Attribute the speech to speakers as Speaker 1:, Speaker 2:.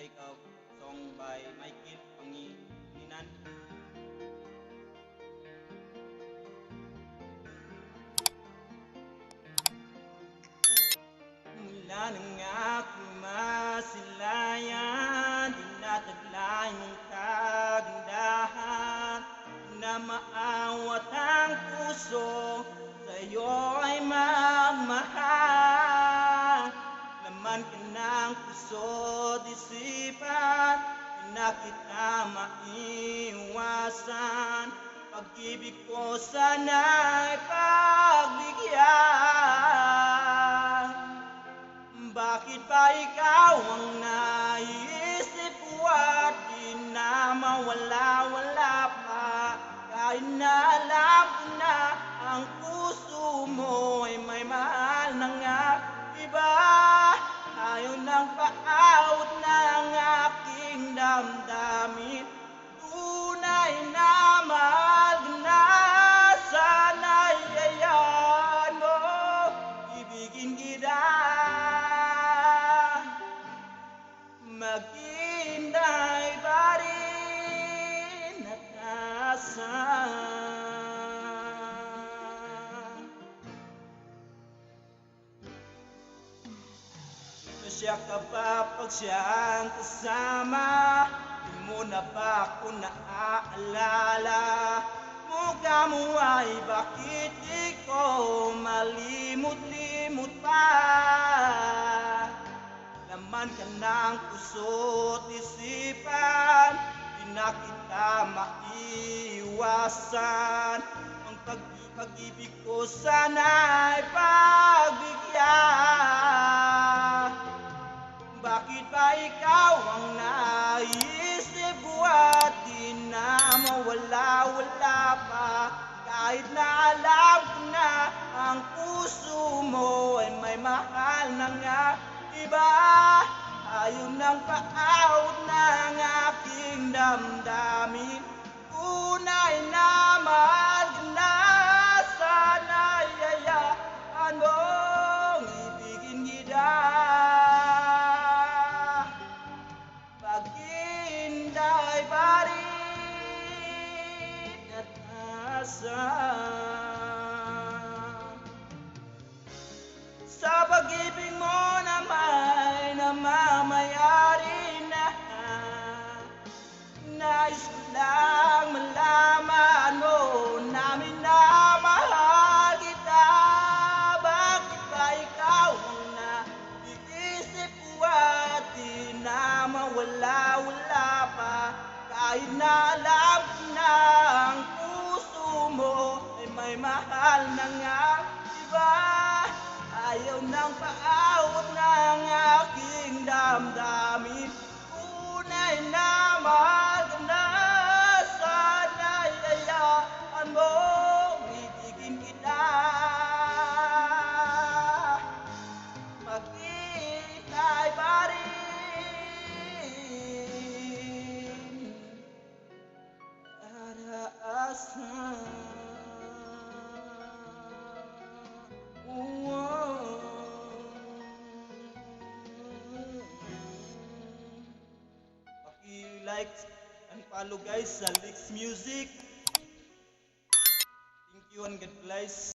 Speaker 1: like a song by Michael Pangilinan. Mula nang ako'y masilayan, dinataglay mong kagandahan, na maawat ang puso, sa'yo ay magmahal. Laman ka ng puso't isipan, di na kita maiwasan. Pag-ibig ko sana'y pagbigyan. Bakit ba ikaw ang naiisip ko at di na mawala-wala pa? Kahit na alam ko na ang puso mo ay may mahal na nga iba. Ayaw ng paawat ng aking damdamin, tunay na mahal ka na. Sana'y hayaan mo, ibigin kita, maghintay pa rin at asa. Siya ka ba pag siya ang kasama? Di mo na ba ako naaalala? Mukha mo ay bakit di ko malimot-limot pa? Laman ka ng puso't isipan, di na kita maiwasan. Ang pag-ibig ko sana'y pagbigyan. Bakit ba ikaw ang naisip ko at di na mawala-wala pa? Kahit na alam ko na ang puso mo ay may mahal na nga iba. Ayaw ng paawat ng aking damdamin, tunay na mahal ka na. Sana'y hayaan mong ibigin kita, maghintay pa rin at asa. Sa pag-ibig mo na may namamayari na, nais ko lang malaman mo namin na mahal kita. Bakit ba ikaw ang naiisip ko at di na mawala-wala pa? Kahit na alam ko na ang puso mo ay may mahal na nga iba. Ayaw ng paawat ng aking damdamin, tunay na mahal ka na. Sana'y hayaan mong ibigin kita, maghintay pa rin at asa. Like and follow guys sa Leaks Music. Thank you and God bless.